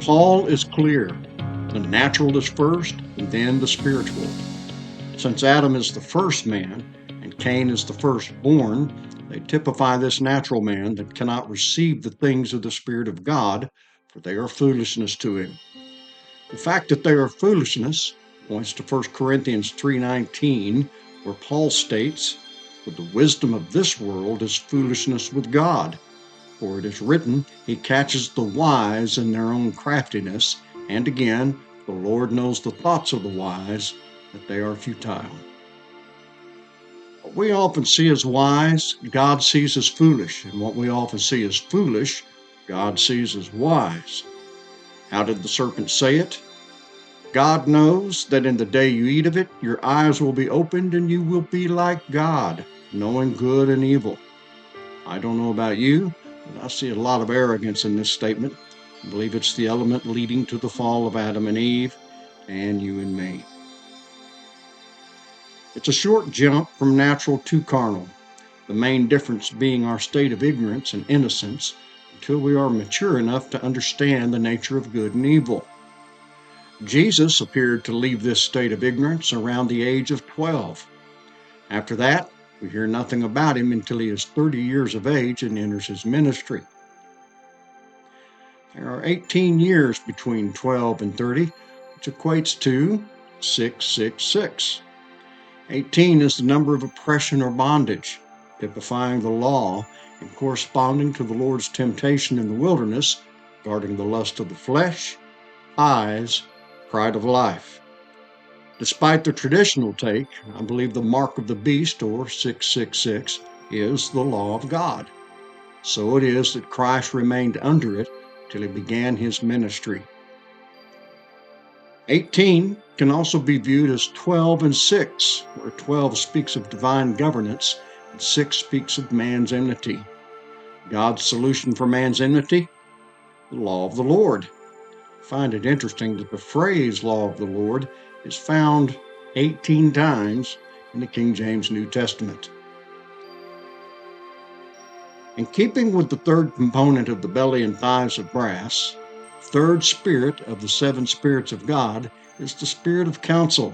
Paul is clear. The natural is first, and then the spiritual. Since Adam is the first man, and Cain is the firstborn, they typify this natural man that cannot receive the things of the Spirit of God, for they are foolishness to him. The fact that they are foolishness points to 1 Corinthians 3:19, where Paul states, "For the wisdom of this world is foolishness with God. For it is written, He catches the wise in their own craftiness, and again, the Lord knows the thoughts of the wise, that they are futile." What we often see as wise, God sees as foolish, and what we often see as foolish, God sees as wise. How did the serpent say it? God knows that in the day you eat of it, your eyes will be opened and you will be like God, knowing good and evil. I don't know about you, but I see a lot of arrogance in this statement. I believe it's the element leading to the fall of Adam and Eve, and you and me. It's a short jump from natural to carnal, the main difference being our state of ignorance and innocence until we are mature enough to understand the nature of good and evil. Jesus appeared to leave this state of ignorance around the age of 12. After that, we hear nothing about him until he is 30 years of age and enters his ministry. There are 18 years between 12 and 30, which equates to 666. 18 is the number of oppression or bondage, typifying the law and corresponding to the Lord's temptation in the wilderness regarding the lust of the flesh, eyes, pride of life. Despite the traditional take, I believe the mark of the beast, or 666, is the law of God. So it is that Christ remained under it till he began his ministry. 18 can also be viewed as 12 and 6, where 12 speaks of divine governance and 6 speaks of man's enmity. God's solution for man's enmity? The law of the Lord. I find it interesting that the phrase law of the Lord is found 18 times in the King James New Testament. In keeping with the third component of the belly and thighs of brass, third spirit of the 7 spirits of God is the spirit of counsel,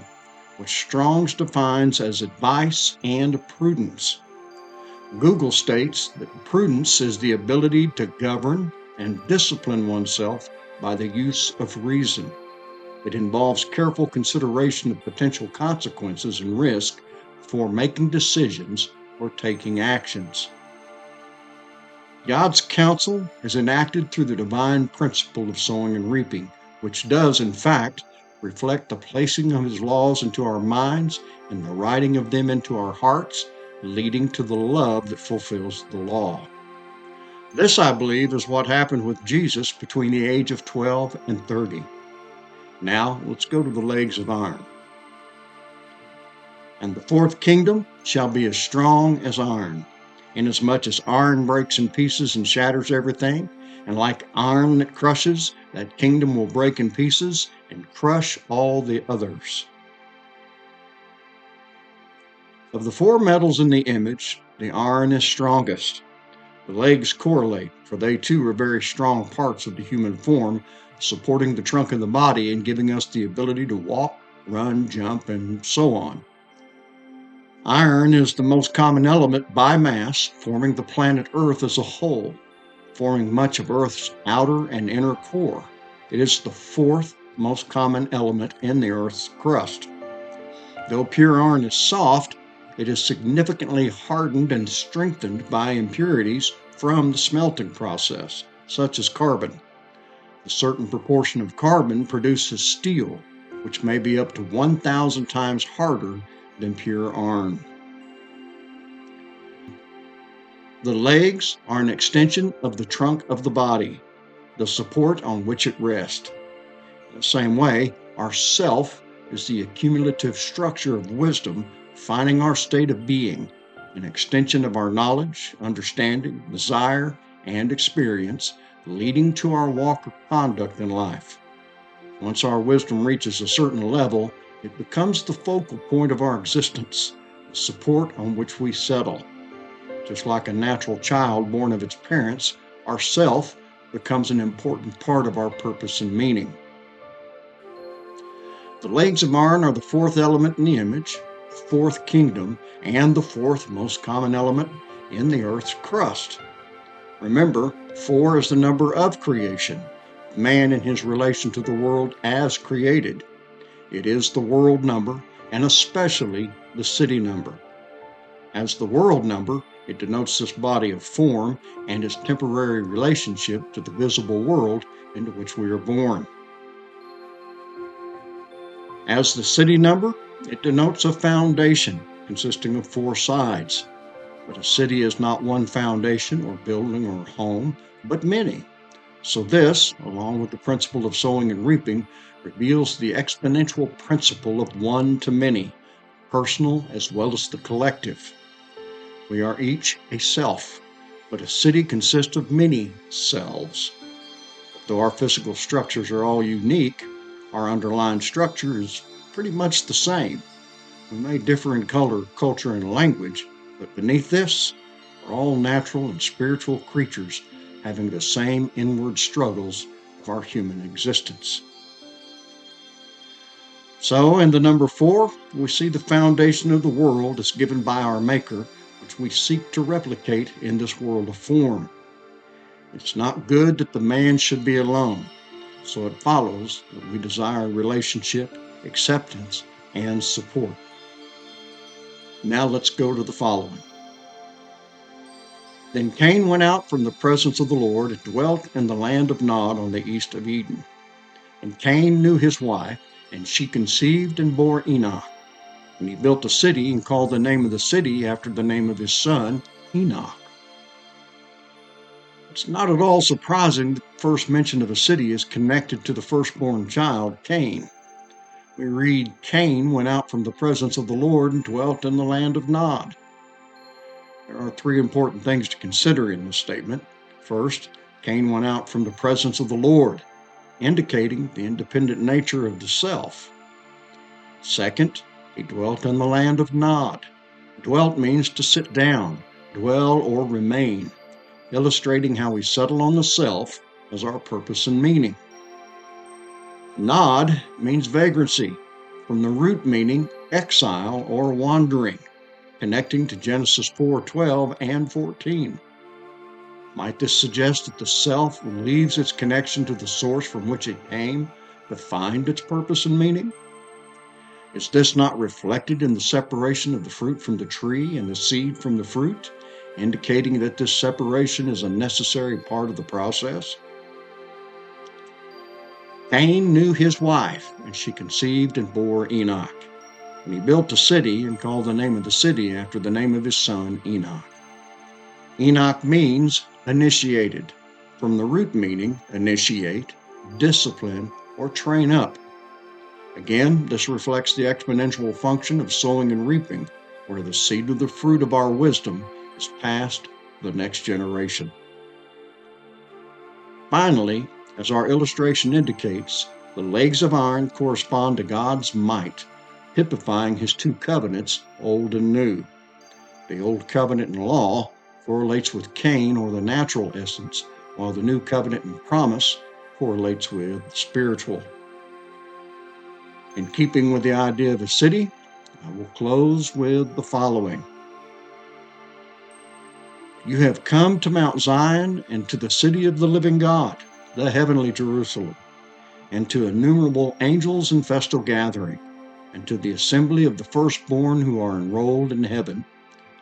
which Strong's defines as advice and prudence. Google states that prudence is the ability to govern and discipline oneself by the use of reason. It involves careful consideration of potential consequences and risk before making decisions or taking actions. God's counsel is enacted through the divine principle of sowing and reaping, which does, in fact, reflect the placing of his laws into our minds and the writing of them into our hearts, leading to the love that fulfills the law. This, I believe, is what happened with Jesus between the age of 12 and 30. Now, let's go to the legs of iron. "And the fourth kingdom shall be as strong as iron, inasmuch as iron breaks in pieces and shatters everything, and like iron that crushes, that kingdom will break in pieces and crush all the others." Of the 4 metals in the image, the iron is strongest. The legs correlate, for they too are very strong parts of the human form, supporting the trunk of the body and giving us the ability to walk, run, jump, and so on. Iron is the most common element by mass, forming the planet Earth as a whole, forming much of Earth's outer and inner core. It is the 4th most common element in the Earth's crust. Though pure iron is soft, it is significantly hardened and strengthened by impurities from the smelting process, such as carbon. A certain proportion of carbon produces steel, which may be up to 1,000 times harder than pure iron. The legs are an extension of the trunk of the body, the support on which it rests. In the same way, our self is the accumulative structure of wisdom, defining our state of being, an extension of our knowledge, understanding, desire, and experience, leading to our walk of conduct in life. Once our wisdom reaches a certain level, it becomes the focal point of our existence, the support on which we settle. Just like a natural child born of its parents, our self, becomes an important part of our purpose and meaning. The legs of iron are the fourth element in the image, the fourth kingdom, and the fourth most common element in the earth's crust. Remember, 4 is the number of creation, man in his relation to the world as created. It is the world number, and especially the city number. As the world number, it denotes this body of form and its temporary relationship to the visible world into which we are born. As the city number, it denotes a foundation consisting of 4 sides. But a city is not one foundation or building or home, but many. So this, along with the principle of sowing and reaping, reveals the exponential principle of one to many, personal as well as the collective. We are each a self, but a city consists of many selves. Though our physical structures are all unique, our underlying structure is pretty much the same. We may differ in color, culture, and language, but beneath this are all natural and spiritual creatures having the same inward struggles of our human existence. So, in the number 4, we see the foundation of the world as given by our Maker, which we seek to replicate in this world of form. It's not good that the man should be alone, so it follows that we desire relationship, acceptance, and support. Now let's go to the following. Then Cain went out from the presence of the Lord and dwelt in the land of Nod on the east of Eden. And Cain knew his wife, and she conceived and bore Enoch. And he built a city and called the name of the city after the name of his son, Enoch. It's not at all surprising that the first mention of a city is connected to the firstborn child, Cain. We read, Cain went out from the presence of the Lord and dwelt in the land of Nod. There are 3 important things to consider in this statement. First, Cain went out from the presence of the Lord, indicating the independent nature of the self. Second, he dwelt in the land of Nod. Dwelt means to sit down, dwell, or remain, illustrating how we settle on the self as our purpose and meaning. Nod means vagrancy, from the root meaning exile or wandering, connecting to Genesis 4:12 and 14. Might this suggest that the self leaves its connection to the source from which it came to find its purpose and meaning? Is this not reflected in the separation of the fruit from the tree and the seed from the fruit, indicating that this separation is a necessary part of the process? Cain knew his wife, and she conceived and bore Enoch. And he built a city and called the name of the city after the name of his son, Enoch. Enoch means initiated, from the root meaning initiate, discipline, or train up. Again, this reflects the exponential function of sowing and reaping, where the seed of the fruit of our wisdom is passed to the next generation. Finally, as our illustration indicates, the legs of iron correspond to God's might, typifying his 2 covenants, old and new. The old covenant and law correlates with Cain, or the natural essence, while the new covenant and promise correlates with the spiritual. In keeping with the idea of a city, I will close with the following. You have come to Mount Zion and to the city of the living God, the heavenly Jerusalem, and to innumerable angels in festal gathering, and to the assembly of the firstborn who are enrolled in heaven,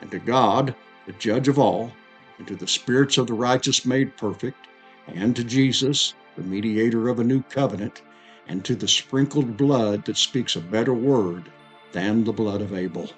and to God, the judge of all, and to the spirits of the righteous made perfect, and to Jesus, the mediator of a new covenant, and to the sprinkled blood that speaks a better word than the blood of Abel.